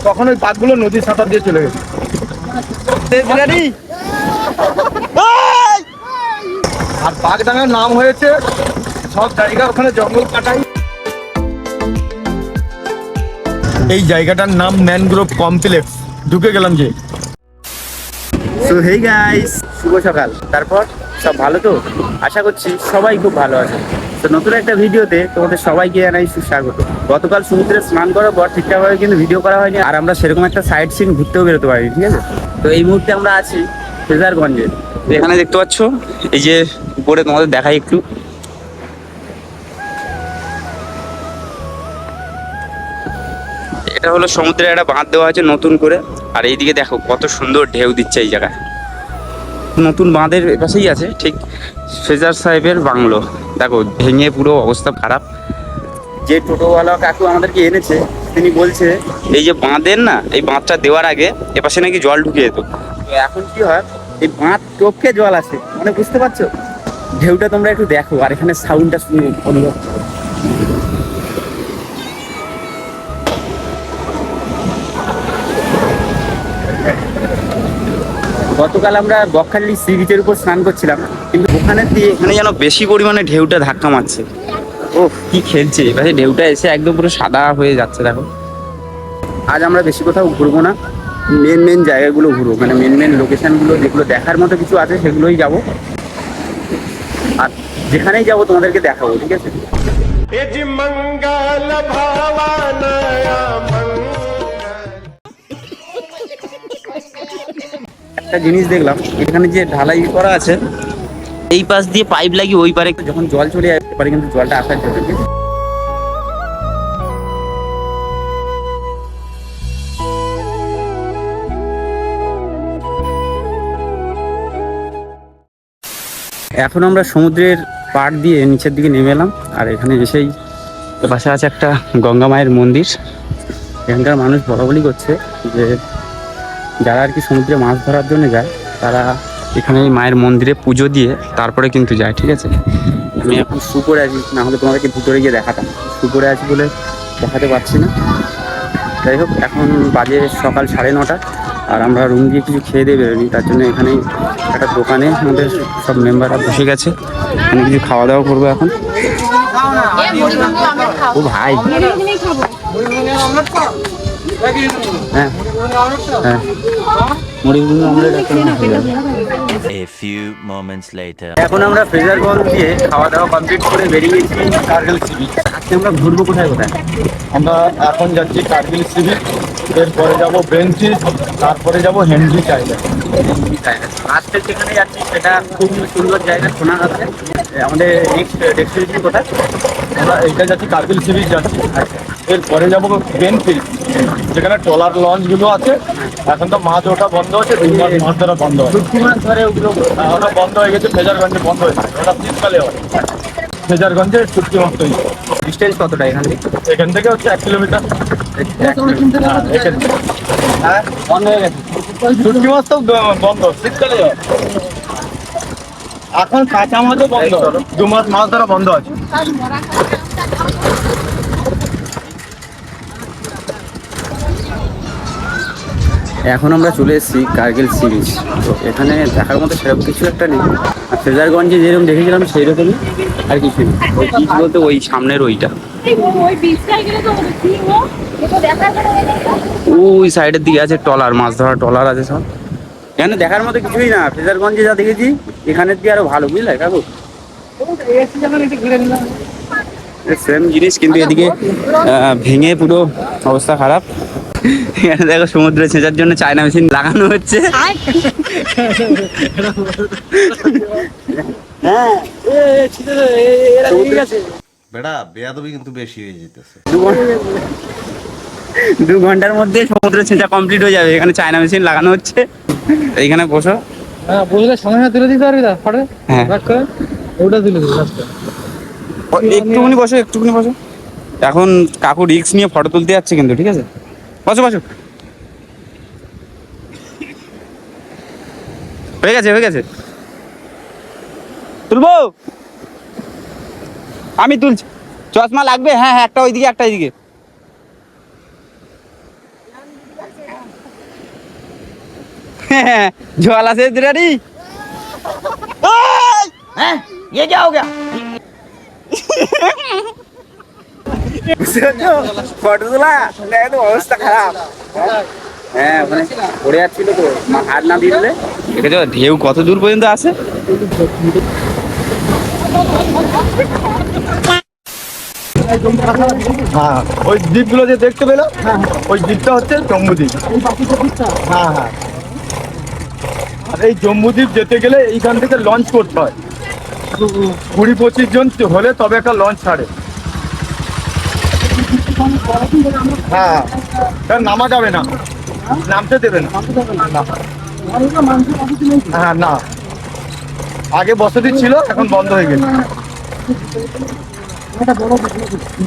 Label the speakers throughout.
Speaker 1: তখন ওই বাঘগুলো নদীর সাঁতার দিয়ে চলে গেছে। আর বাগডাঙ্গার নাম হয়েছে সব জায়গা ওখানে জঙ্গল কাটাই। এই জায়গাটার নাম ম্যানগ্রোভ কমপ্লেক্স। ঢুকে গেলাম যে।
Speaker 2: সো হেই গাইস, শুভ সকাল। তারপর সব ভালো তো? আশা করছি সবাই খুব ভালো আছে। তো নতুন একটা ভিডিওতে তোমাদের সবাইকে জানাই সুস্বাগত। গতকাল সমুদ্রে স্নান করার পর ঠিকঠাকভাবে কিন্তু ভিডিও করা হয়নি, আর আমরা সেরকম একটা সাইড সিন ঘুরতেও বেরোতে পারিনি, ঠিক আছে? তো এই মুহূর্তে আমরা আছি ফ্রেজারগঞ্জে। এখানে দেখতে পাচ্ছ, এই যে উপরে তোমাদের দেখাই একটু, এটা হলো সমুদ্রে একটা বাঁধ দেওয়া আছে নতুন করে। আর এইদিকে দেখো কত সুন্দর ঢেউ দিচ্ছে এই জায়গায়। নতুন বাঁধের পাশেই আছে ঠিক ফ্রেজার সাহেবের বাংলো। দেখো ভেঙে পুরো অবস্থা খারাপ। যে টোটোওয়ালা কাকু আমাদেরকে এনেছে তিনি বলছে এই যে বাঁধের না, এই বাঁধটা দেওয়ার আগে এপাশে নাকি জল ঢুকে যেত। তো এখন কি হয়, এই বাঁধ টপকে জল আসে, মানে বুঝতে পারছো? ঢেউটা তোমরা একটু দেখো, আর এখানে সাউন্ডটা শুনে অনুভব করো। গতকাল আমরা বকখালি সি বিচের উপর স্নান করছিলাম, কিন্তু ওখানে দিয়ে এখানে যেন বেশি পরিমাণে ঢেউটা ধাক্কা মারছে। ও কি খেলছে এবারে, ঢেউটা এসে একদম পুরো সাদা হয়ে যাচ্ছে। দেখো আজ আমরা বেশি কোথাও ঘুরবো না, মেন জায়গাগুলো ঘুরবো, মানে মেন লোকেশনগুলো যেগুলো দেখার মতো কিছু আছে সেগুলোই যাব। আর যেখানেই যাব তোমাদেরকে দেখাবো, ঠিক আছে? একটা জিনিস দেখলাম, এখানে যে ঢালাই করা আছে, এই পাশ দিয়ে পাইপ লাগিয়ে ওই পারে যখন জল চলে আসতে পারে, কিন্তু জলটা আসার জন্য। এখন আমরা সমুদ্রের পাড় দিয়ে নিচের দিকে নেমে এলাম, আর এখানে এসেই পাশে আছে একটা গঙ্গা মায়ের মন্দির। এখানকার মানুষ বলাবলি করছে যে যারা আর কি সমুদ্রে মাছ ধরার জন্য যায়, তারা এখানে মায়ের মন্দিরে পুজো দিয়ে তারপরে কিন্তু যায়, ঠিক আছে? আমি এখন শু পরে আছি, না হলে তোমাদেরকে ভিতরে গিয়ে দেখাতাম। শু পরে আছি বলে দেখাতে পারছি না। যাই হোক, এখন বাজে সকাল 9:30, আর আমরা রুম দিয়ে কিছু খেয়ে দিয়ে বেরোনি, তার জন্য এখানেই একটা দোকানে আমাদের সব মেম্বাররা বসে গেছে। আমি কিছু খাওয়া দাওয়া করবো এখন। ও ভাই, হ্যাঁ হ্যাঁ, মুড়িগুলো অমলেট এখন আমরা ফ্রেজারগঞ্জ দিয়ে খাওয়া দাওয়া কমপ্লিট করে বেরিয়েছি কার্গিল সি বিচ। আজকে আমরা ঘুরবো কোথায় কোথায়?
Speaker 1: আমরা এখন যাচ্ছি কার্গিল সি বিচ, এরপরে যাবো বেঞ্চি, তারপরে যাবো হেনরি আইল্যান্ড।
Speaker 2: আজকে যেখানে যাচ্ছি সেটা খুব সুন্দর জায়গা শোনা যাচ্ছে। আমাদের নেক্সট ডেস্টিনেশন কোথায়?
Speaker 1: আমরা এইটা যাচ্ছি কার্গিল সি বিচ যাচ্ছি। এরপরে যাবো বেনফিল্ড, যেখানে ট্রলার লঞ্চগুলো আছে। এখন তো মাছ ওঠা বন্ধ আছে, 2 মাস মাছ ধরা বন্ধ আছে।
Speaker 2: 2 মাস ধরে ওগুলো
Speaker 1: ওটা বন্ধ হয়ে গেছে, ফ্রেজারগঞ্জে বন্ধ হয়েছে। ওটা শীতকালে হয়। ফ্রেজারগঞ্জে শুটকি মাছ তৈরি।
Speaker 2: ডিস্টেন্স কতটা এখান থেকে?
Speaker 1: এখান থেকে হচ্ছে 1 কিলোমিটার।
Speaker 2: হ্যাঁ, বন্ধ হয়ে গেছে।
Speaker 1: শুটকি মাছ তো বন্ধ, শীতকালে হয়। এখন কাঁচা মাছও বন্ধ, 2 মাস মাছ ধরা বন্ধ আছে।
Speaker 2: এখন আমরা চলে এসেছি কার্গিল সি বিচ। তো এখানে দেখার মতো সেরকম কিছু একটা নেই, আর ফ্রেজারগঞ্জে যেরকম দেখেছিলাম সেই রকমই, আর কিছু নেই। ওই বিচ বলতে ওই সামনের ওইটা, ওই সাইডের দিকে আছে ট্রলার, মাছ ধরা ট্রলার আছে সব। এখানে দেখার মতো কিছুই না, ফ্রেজারগঞ্জে যা দেখেছি এখানের দিয়ে আরো ভালো, বুঝলে কাকু? সেম জিনিস, কিন্তু এদিকে ভেঙে পুরো অবস্থা খারাপ। এখানে দেখো সমুদ্রে ছেঁচার জন্য চায়না মেশিন লাগানো হচ্ছে।
Speaker 3: বেটা বেয়াদবি কিন্তু বেশি হয়ে যেতেছে।
Speaker 2: 2 ঘন্টার মধ্যে সমুদ্রে ছেঁচা কমপ্লিট হয়ে যাবে। এখানে চায়না মেশিন লাগানো হচ্ছে। এইখানে বসো,
Speaker 1: হ্যাঁ, বললে সঙ্গে তুলে দিতে পারবি না ফটো?
Speaker 2: হ্যাঁ,
Speaker 1: ওটা তুলে দিবি।
Speaker 2: একটুখানি বসো, একটুখানি বসো। এখন কাকু রিস্ক নিয়ে ফটো তুলতে যাচ্ছে কিন্তু, ঠিক আছে? বসো বসো, হয়ে গেছে হয়ে গেছে। তুলবো? আমি তুলছি। চশমা লাগবে? হ্যাঁ হ্যাঁ, একটা ওইদিকে একটা এইদিকে। জল আছে দুরারি।
Speaker 4: ये क्या हो गया?
Speaker 2: ফটো তোলা একদম অবস্থা খারাপ। হ্যাঁ মানে পড়ে যাচ্ছিল তো, হাত না দিয়ে দিলে দেখেছো ঢেউ কত দূর পর্যন্ত আসে।
Speaker 1: হ্যাঁ, ওই দ্বীপগুলো যে দেখতে পেলো, ওই দ্বীপটা হচ্ছে জম্বুদ্বীপ। হ্যাঁ হ্যাঁ, আর এই জম্বুদ্বীপ যেতে গেলে এইখান থেকে লঞ্চ করতে হয়। 20-25 জন হলে তবে একটা লঞ্চ ছাড়ে। হ্যাঁ, কারণ নামা যাবে না, নামতে দেবে না। হ্যাঁ না, আগে বসতি ছিল, এখন বন্ধ হয়ে গেছে।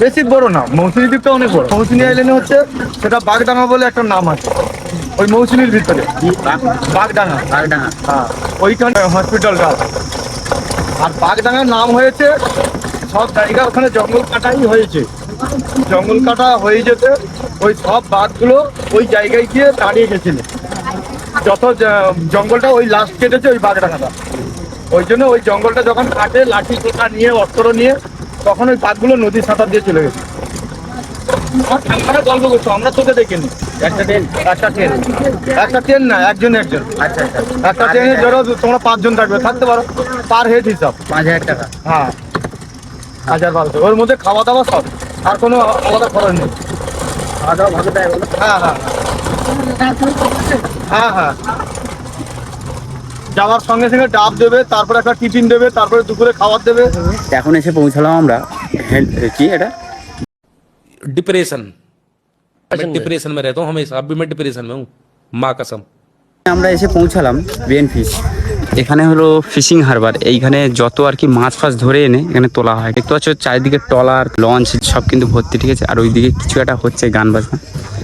Speaker 1: বেশি বড় না, মৌসুমী দ্বীপটা অনেক বড়। মৌসুমী আইল্যান্ড হচ্ছে সেটা বাগডাঙ্গা বলে একটা নাম আছে ওই মৌসুমীর ভিতরে। বাগডাঙ্গা, হ্যাঁ, ওইখানে হসপিটালটা আছে। আর বাগডাঙ্গার নাম হয়েছে সব জায়গা, ওখানে জঙ্গল কাটাই হয়েছে। জঙ্গল কাটা হয়ে যেতে ওই সব বাঘগুলো ওই জায়গায় গিয়ে দাঁড়িয়ে গেছিল। যত জঙ্গলটা ওই লাস্ট কেটেছে ওই বাগডাঙ্গাটা, ওই জন্য ওই জঙ্গলটা যখন কাটে লাঠি টোকা নিয়ে অস্ত্র নিয়ে, তখন ওই বাঘগুলো নদীর সাঁতার দিয়ে চলে গেছে। আর ঠান্ডাটা গল্প করছো, আমরা চোখে দেখিনি। একটা ট্রেন না, একজন। আচ্ছা, একটা ট্রেনে ধরো তোমরা 5 জন থাকতে পারো, পার হেড হিসাব
Speaker 2: 5000 টাকা।
Speaker 1: হ্যাঁ, 1000-1200, ওর মধ্যে খাওয়া দাওয়া সব, আর কোনো আলাদা খরচ নেই।
Speaker 2: খাওয়া দাওয়া ভালো দেয় বলো?
Speaker 1: হ্যাঁ হ্যাঁ হ্যাঁ হ্যাঁ, যাওয়ার সঙ্গে সঙ্গে ডাব দেবে, তারপরে একটা টিফিন দেবে, তারপরে দুপুরে খাবার দেবে।
Speaker 2: এখন এসে পৌঁছালাম আমরা কি এটা
Speaker 5: डिप्रेशन। मैं डिप्रेशन में रहता हूँ हमेशा, अब भी मैं डिप्रेशन में हूँ, माँ कसम।
Speaker 2: আমরা এসে পৌঁছালাম বিএন ফিশ। এখানে হলো ফিশিং হারবার, এইখানে যত আর কি মাছ ফাছ ধরে এনে এখানে তোলা হয়। দেখতে পাচ্ছ চারিদিকে ট্রলার লঞ্চ সব কিন্তু ভর্তি, ঠিক আছে। আর ওইদিকে কিছু একটা হচ্ছে গান বাজনা।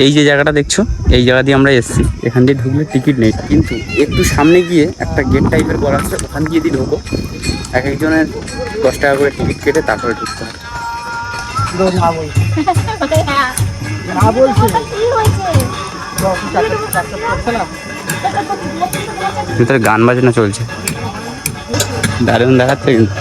Speaker 2: এই যে জায়গাটা দেখছো, এই জায়গা দিয়ে আমরা এসেছি। এখান দিয়ে ঢুকলে টিকিট নেই, কিন্তু একটু সামনে গিয়ে একটা গেট টাইপের করা আছে, ওখান দিয়ে দিয়ে ঢোকো। এক একজনের 10 টাকা করে টিকিট কেটে তারপরে ঢুকতে হবে। ভিতরে গান বাজনা চলছে, দারুণ দেখাচ্ছে কিন্তু।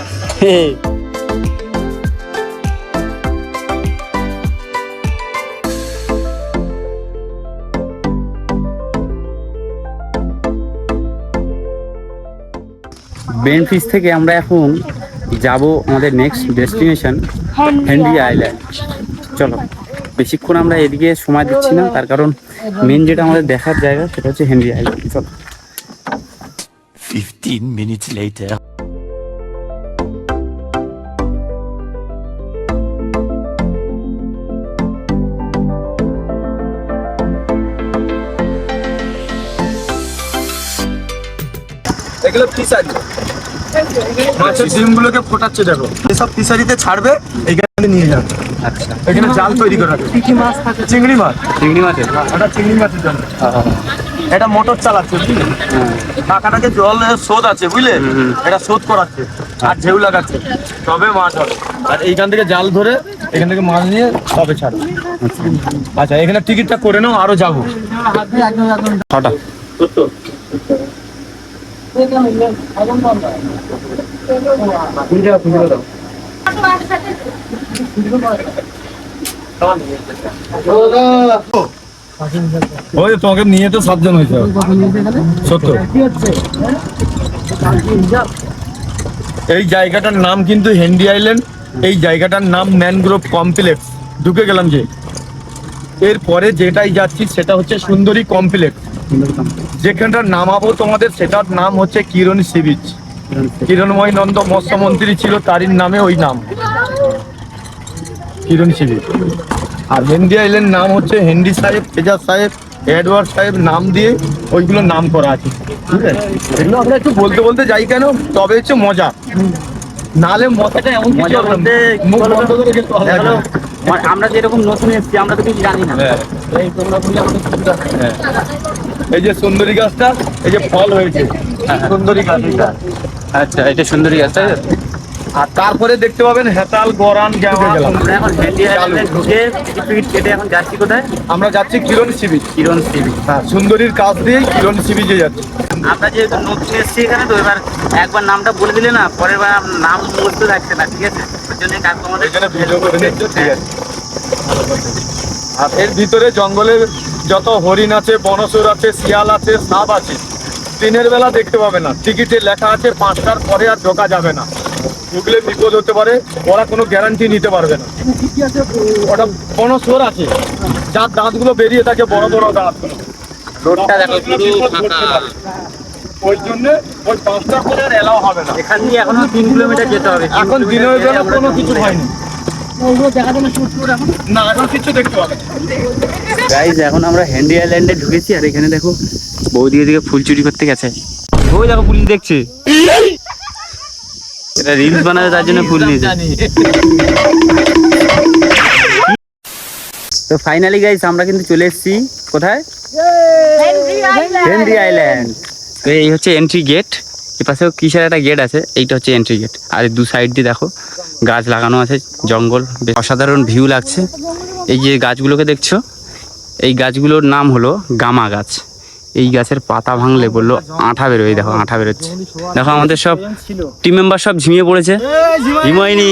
Speaker 2: বেন ফিশ থেকে আমরা এখন যাব আমাদের নেক্সট ডেস্টিনেশন হেনরি আইল্যান্ড। চলো, বেশিক্ষণ আমরা এদিকে সময় দিচ্ছি না, তার কারণ মেন যেটা আমাদের দেখার জায়গা সেটা হচ্ছে হেনরি আইল্যান্ড। চলো।
Speaker 6: 15 minutes later.
Speaker 1: এগুলো ফিশারি, মাছের ডিমগুলোকে ফোটাচ্ছে দেখো। এসব ফিশারিতে ছাড়বে, এইখানে নিয়ে যাবে।
Speaker 2: আচ্ছা,
Speaker 1: এখানে জাল তৈরি করা আছে। কি মাছ থাকে? চিংড়ি মাছ।
Speaker 2: চিংড়ি মাছের
Speaker 1: এটা চিংড়ি মাছের জন্য। এটা মোটর চালাচ্ছে, বুঝলে? টাকাটাকে জল শোধ আছে, বুঝলে? এটা শোধ করাচ্ছে আর ঢেউ লাগাচ্ছে, তবে মাছ হবে। আর এইখান থেকে জাল ধরে এখান থেকে মাছ নিয়ে তবে ছাড়বে। আচ্ছা, এখানে টিকিটটা করে নাও, আরো যাবো।
Speaker 2: ছটা
Speaker 1: ওই তোমাকে নিয়ে তো 7 জন হয়েছে। 70। এই জায়গাটার নাম কিন্তু হেনরি আইল্যান্ড। এই জায়গাটার নাম ম্যানগ্রোভ কমপ্লেক্স। ঢুকে গেলাম যে, এরপরে যেটাই যাচ্ছি সেটা হচ্ছে সুন্দরী কমপ্লেক্স। যেখানটার নামাবো তোমাদের, সেটার নাম হচ্ছে কিরণ সি বিচ। কিরণময় নন্দ মৎস্যমন্ত্রী ছিল, তারই নামে ওই নাম কিরণ সি বিচ। আর হেনরি আইল্যান্ড নাম হচ্ছে হেনরি সাহেব, ফেজার সাহেব, এডওয়ার্ড সাহেব নাম দিয়ে ওইগুলো নাম করা আছে, ঠিক আছে? এগুলো আমরা একটু বলতে বলতে যাই কেন, তবে হচ্ছে মজা, নালে মজাটা এমন কিছু হবে না, মুখ বন্ধ করে গেলে হবে না।
Speaker 2: আমরা যেরকম নতুন এসেছি, আমরা তো কিছু জানি না।
Speaker 1: এই তোমরা বললে আমাদের সুবিধা হবে। এই যে সুন্দরী গাছটা, এই যে ফল হয়েছে সুন্দরী গাছ, এটা
Speaker 2: আচ্ছা, এটা সুন্দরী গাছ, তাই তো?
Speaker 1: আর তারপরে দেখতে পাবেন হেতাল, গরান, গ্যামা।
Speaker 2: আমরা এখন হেন্ডি আইল্যান্ডে ঢুকে টিকিট কেটে এখন যাচ্ছি কোথায়?
Speaker 1: আমরা যাচ্ছি কিরণ সি বিচ।
Speaker 2: কিরণ সি বিচ।
Speaker 1: হ্যাঁ, সুন্দরীর কাছ দিয়ে কিরণ সি বিচে যাচ্ছি।
Speaker 2: আমরা যেহেতু নতুন এসেছি এখানে, তো এবার একবার নামটা বলে দিলে না, পরের বার নাম মুখস্থ থাকছে না, ঠিক আছে? ওই জন্য কাজ তোমাদের
Speaker 1: এখানে ভিডিও করে নিচ্ছ, ঠিক আছে। আর এর ভিতরে জঙ্গলের যত হরিণ আছে, বনশুর আছে, শিয়াল আছে, সাপ আছে, দিনের বেলা দেখতে পাবে না। টিকিটে লেখা আছে 5টার পরে আর ঢোকা যাবে না, ঢুকলে বিপদ হতে পারে, ওরা কোনো গ্যারান্টি নিতে পারবে না। ওটা বনশুর আছে, যার দাঁতগুলো বেরিয়ে থাকে, বড় বড় দাঁতগুলো।
Speaker 2: রোডটা দেখো পুরো ফাঁকা।
Speaker 1: ওই জন্য ওই 5টার পরে আর এলাও হবে না।
Speaker 2: এখান দিয়ে এখনো 3 কিলোমিটার যেতে হবে।
Speaker 1: এখন দিনের বেলা কোনো কিছু হয়নি না, এখন কিছু দেখতে পাবে না।
Speaker 2: গাইজ, এখন আমরা হেন্ডি আইল্যান্ডে ঢুকেছি, আর এখানে দেখো বৌদি এদিকে ফুল চুরি করতে গেছে। ওই দেখো পুলিশ দেখছে, এটা রিলস বানাবে তার জন্য ফুল নিয়েছে। তো ফাইনালি গাইজ আমরা কিন্তু চলে এসেছি কোথায়? Henry island. তো এই হচ্ছে এন্ট্রি গেট, এপাশেও কিসের একটা গেট আছে, এইটা হচ্ছে এন্ট্রি গেট। আর দু সাইড দিয়ে দেখো গাছ লাগানো আছে, জঙ্গল, বেশ অসাধারণ ভিউ লাগছে। এই যে গাছগুলোকে দেখছো, এই গাছগুলোর নাম হলো গামা গাছ। এই গাছের পাতা ভাঙলে বললো আঠা বেরোয়, দেখো আঠা বেরোচ্ছে। দেখো আমাদের সব টিম মেম্বার সব ঝিমিয়ে পড়েছে, ঝিমায়নি।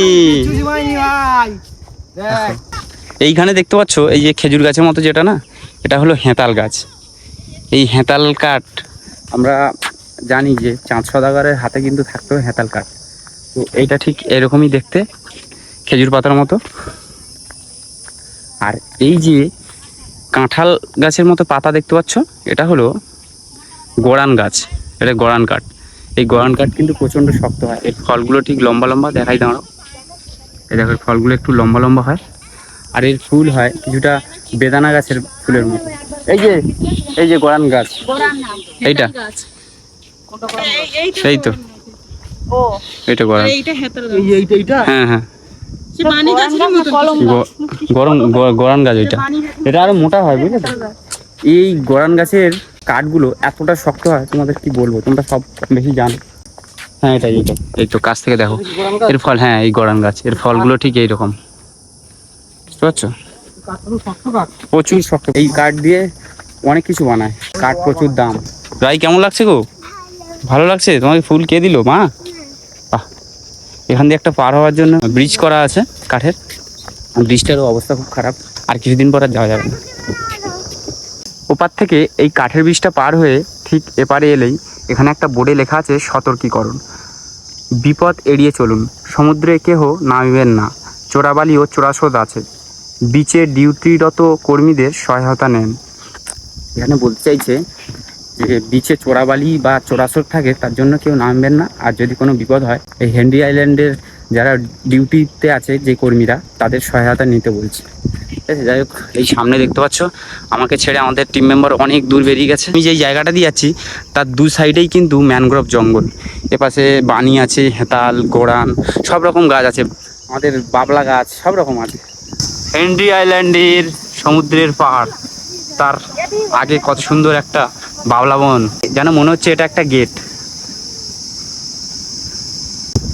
Speaker 2: এইখানে দেখতে পাচ্ছ এই যে খেজুর গাছের মতো যেটা না, এটা হলো হেঁতাল গাছ। এই হেঁতাল কাঠ আমরা জানি যে চাঁদ সওদাগরের হাতে কিন্তু থাকতো হেঁতাল কাঠ। তো এইটা ঠিক এরকমই দেখতে, খেজুর পাতার মতো। আর এই যে কাঁঠাল গাছের মতো পাতা দেখতে পাচ্ছ, এটা হলো গড়ান গাছ, এটা গড়ান কাঠ। এই গড়ান কাঠ কিন্তু প্রচণ্ড শক্ত হয়। এর ফলগুলো ঠিক লম্বা লম্বা, দেখাই দাঁড়াও, এই দেখো ফলগুলো একটু লম্বা লম্বা হয়। আর এর ফুল হয় কিছুটা বেদানা গাছের ফুলের মতো। এই যে গড়ান গাছ, এইটা সেই তো, এইটা গড়ান। হ্যাঁ হ্যাঁ, গড়ান গাছ এটা। এটা আরো মোটা হয়, বুঝলে তো? এই গড়ান গাছের কাঠগুলো এতটা শক্ত হয়, তোমাদের কি বলবো, তোমরা সব বেশি জানো। হ্যাঁ এটা এইটা, এই তো কাছ থেকে দেখো এর ফল। হ্যাঁ এই গড়ান গাছ, এর ফলগুলো ঠিক এইরকম, বুঝতে পারছো? প্রচুর শক্ত। এই কাঠ দিয়ে অনেক কিছু বানায়, কাঠ প্রচুর দাম। রাই কেমন লাগছে গো? ভালো লাগছে? তোমাকে ফুল কে দিল, মা? এখান দিয়ে একটা পার হওয়ার জন্য ব্রিজ করা আছে কাঠের, ব্রিজটারও অবস্থা খুব খারাপ, আর কিছুদিন পর আর যাওয়া যাবে না। ওপার থেকে এই কাঠের ব্রিজটা পার হয়ে ঠিক এপারে এলেই এখানে একটা বোর্ডে লেখা আছে সতর্কীকরণ, বিপদ এড়িয়ে চলুন, সমুদ্রে কেহ নামিবেন না, চোরাবালি ও চোরাশোধ আছে, বিচে ডিউটিরত কর্মীদের সহায়তা নেন। এখানে বলতে চাইছে যে বিচে চোরাবালি বা চোরাশোধ থাকে, তার জন্য কেউ নামবেন না। আর যদি কোনো বিপদ হয়, এই হেনরি আইল্যান্ডের যারা ডিউটিতে আছে যে কর্মীরা, তাদের সহায়তা নিতে বলছে, ঠিক আছে? যাই হোক, এই সামনে দেখতে পাচ্ছ আমাকে ছেড়ে আমাদের টিম মেম্বার অনেক দূর বেরিয়ে গেছে। আমি যেই জায়গাটা দিয়ে যাচ্ছি তার দু সাইডেই কিন্তু ম্যানগ্রোভ জঙ্গল। এপাশে বানি আছে, হেতাল, গোড়ান, সব রকম গাছ আছে, আমাদের বাবলা গাছ, সব রকম আছে। হেনরি আইল্যান্ডের সমুদ্রের পাহাড়, তার আগে কত সুন্দর একটা বাবলা বন, যেন মনে হচ্ছে এটা একটা গেট।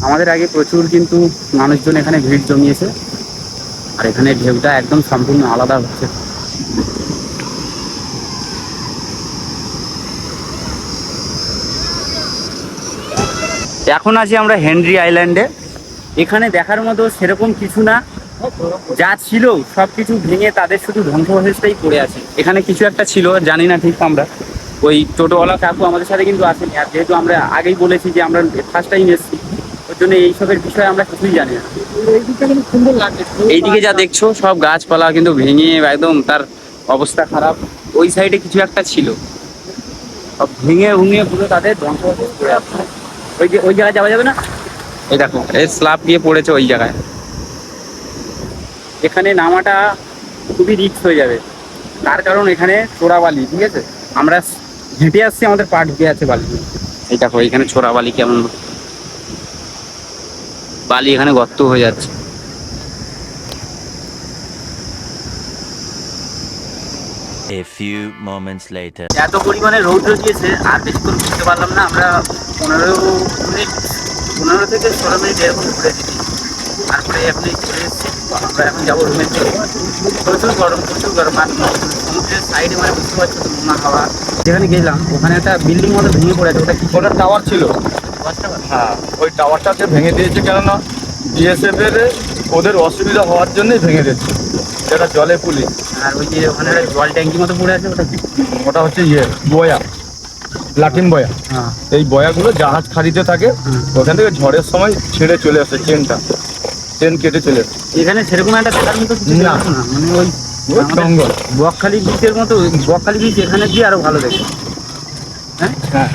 Speaker 2: আমাদের আগে প্রচুর কিন্তু মানুষজন এখানে ভিড় জমিয়েছে, আর এখানে ঢেউটা একদম সম্পূর্ণ আলাদা হচ্ছে। এখন আছি আমরা হেনরি আইল্যান্ডে। এখানে দেখার মতো সেরকম কিছু না, যা ছিল সব কিছু ভেঙে তাদের শুধু ধ্বংসাবশেষটাই পড়ে আছে। এখানে কিছু একটা ছিল, জানি না ঠিক আমরা। ওই টোটোওয়ালা কাকু আমাদের সাথে কিন্তু আসেনি, আর যেহেতু আমরা আগেই বলেছি যে আমরা ফার্স্ট টাইম এসেছি, ওর জন্য এইসবের বিষয়ে আমরা কিছুই জানি না। এইদিকে যা দেখছো সব গাছপালা কিন্তু ভেঙে একদম তার অবস্থা খারাপ। ওই সাইডে কিছু একটা ছিল, সব ভেঙে ভুঙে পুরো তাদের ধ্বংসাবশেষ পড়ে আছে। ওই জায়গায় যাওয়া যাবে না, এই দেখো এই স্ল্যাব দিয়ে পড়েছে ওই জায়গায়। এখানে নামাটা খুবই রিস্ক হয়ে যাবে, তার কারণ এখানে চোরাবালি, ঠিক আছে? আমরা হেঁটে আসছি, আমাদের পা ঢুকে আছে বালি। এই দেখো এখানে চোরাবালি, কেমন বালি এখানে গর্ত হয়ে যাচ্ছে।
Speaker 6: A few moments later.
Speaker 2: এত পরিমাণে রৌদ্র দিয়েছে, আর বেশিক্ষণ ঘুরতে পারলাম না। আমরা 15 মিনিট 15 থেকে 16 মিনিট এরকম ঘুরে দিই। তারপরে আপনি চলে এসেছি, আমরা এখন যাবো রুমের দিকে। প্রচুর গরম আর সমুদ্রের সাইডে মানে বুঝতে পারছো তো নোনা হাওয়া। যেখানে গেলাম ওখানে একটা বিল্ডিং মতো ভেঙে পড়েছে, ওটা কি
Speaker 1: ওটা টাওয়ার ছিল। হ্যাঁ, ওই টাওয়ারটাকে ভেঙে দিয়েছে, কেননা বিএসএফ এর ওদের অসুবিধা হওয়ার জন্যই ভেঙে দিয়েছে, যেটা জলে পুলিশ।
Speaker 2: আর ওই যে ওখানে একটা জল ট্যাঙ্কি মতো পড়ে আছে, ওটা কি?
Speaker 1: ওটা হচ্ছে বয়া, লাটিম বয়া।
Speaker 2: হ্যাঁ,
Speaker 1: এই বয়াগুলো জাহাজ খাড়িতে থাকে, ওখান থেকে ঝড়ের সময় ছেড়ে চলে আসে, চেন কেটে চলে আসে।
Speaker 2: এখানে সেরকম একটা দেখার মতো কিছু
Speaker 1: না।
Speaker 2: দেখলাম না, মানে ওই
Speaker 1: ওই জঙ্গল।
Speaker 2: বকখালি বিচের মতো, বকখালি বিচ এখানে দিয়ে আরো ভালো দেখে। হ্যাঁ,
Speaker 1: হ্যাঁ,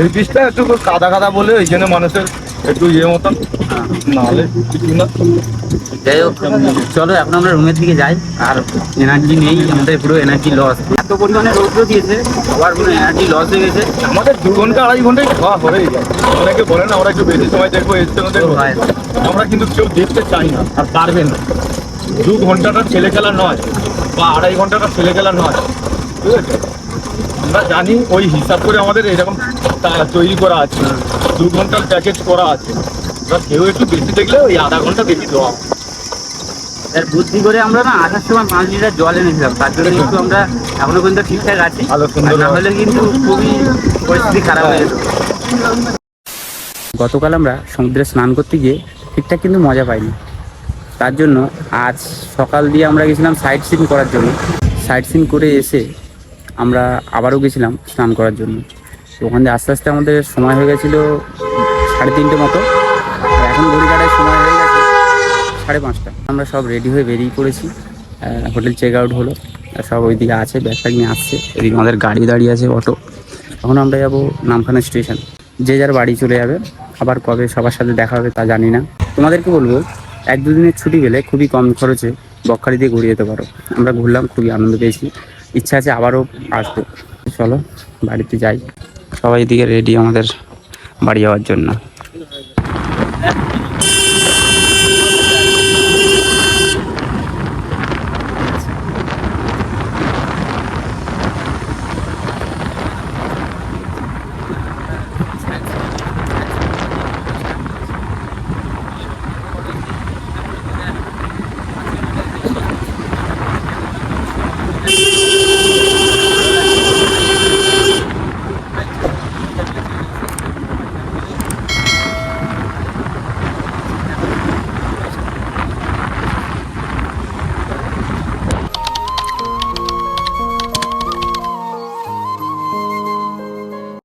Speaker 1: এই বীজটা একটু কাদা কাদা বলে ওই জন্য মানুষের একটু মতন, নাহলে কিছু না।
Speaker 2: যাই হোক, চলো এখন আমরা রুমের দিকে যাই। আর এনার্জি নেই আমাদের, পুরো এনার্জি লস। এত পরিমাণে রৌদ্র দিয়েছে, আবার পুরো এনার্জি লস হয়ে গেছে।
Speaker 1: আমাদের 2 ঘন্টা 2.5 ঘন্টায় খাওয়া হয়েই যায়। অনেকে বলে না আমরা একটু বেশি সময় দেখবো, এর জন্য দেখবো।
Speaker 2: হয়।
Speaker 1: আমরা কিন্তু কেউ দেখতে চাই না আর পারবে না। 2 ঘন্টাটা ছেলে খেলা নয়, বা 2.5 ঘন্টাটা ছেলে খেলা নয়, ঠিক আছে? আমরা জানি ওই হিসাব করে আমাদের এরকম তৈরি করা আছে, 2 ঘন্টার প্যাকেজ করা আছে। এবার কেউ একটু বেশি দেখলে ওই আধা ঘন্টা বেশি দেওয়া হয়।
Speaker 2: এর বুদ্ধি করে আমরা না আসার সময় 5 লিটার জল এনেছিলাম, তার জন্য কিন্তু আমরা এখনো পর্যন্ত ঠিকঠাক আছি।
Speaker 1: ভালো, সুন্দর।
Speaker 2: আর না হলে কিন্তু খুবই পরিস্থিতি খারাপ হয়ে যেত। গতকাল আমরা সমুদ্রে স্নান করতে গিয়ে ঠিকঠাক কিন্তু মজা পাইনি, তার জন্য আজ সকাল দিয়ে আমরা গেছিলাম সাইট সিন করার জন্য। সাইট সিন করে এসে আমরা আবারও গেছিলাম স্নান করার জন্য। তো ওখান থেকে আস্তে আস্তে আমাদের সময় হয়ে গেছিলো 3:30 মতো, আর এখন ঘড়ি কাটায় সময় হয়ে গেছে 5:30। আমরা সব রেডি হয়ে বেরিয়ে পড়েছি, হোটেল চেক আউট হলো, সব ওইদিকে আছে, ব্যাগটা নিয়ে আসছে। এদিকে আমাদের গাড়ি দাঁড়িয়ে আছে, অটো। এখন আমরা যাবো নামখানা স্টেশন, যে যার বাড়ি চলে যাবে। আবার কবে সবার সাথে দেখা হবে তা জানি না। তোমাদেরকে বলবো 1-2 দিনের ছুটি পেলে খুবই কম খরচে বকখালি দিয়ে ঘুরে যেতে পারো। আমরা ঘুরলাম, খুবই আনন্দ পেয়েছি, ইচ্ছা আছে আবারও আসবো। চলো বাড়িতে যাই, সবাই এদিকে রেডি আমাদের বাড়ি যাওয়ার জন্য।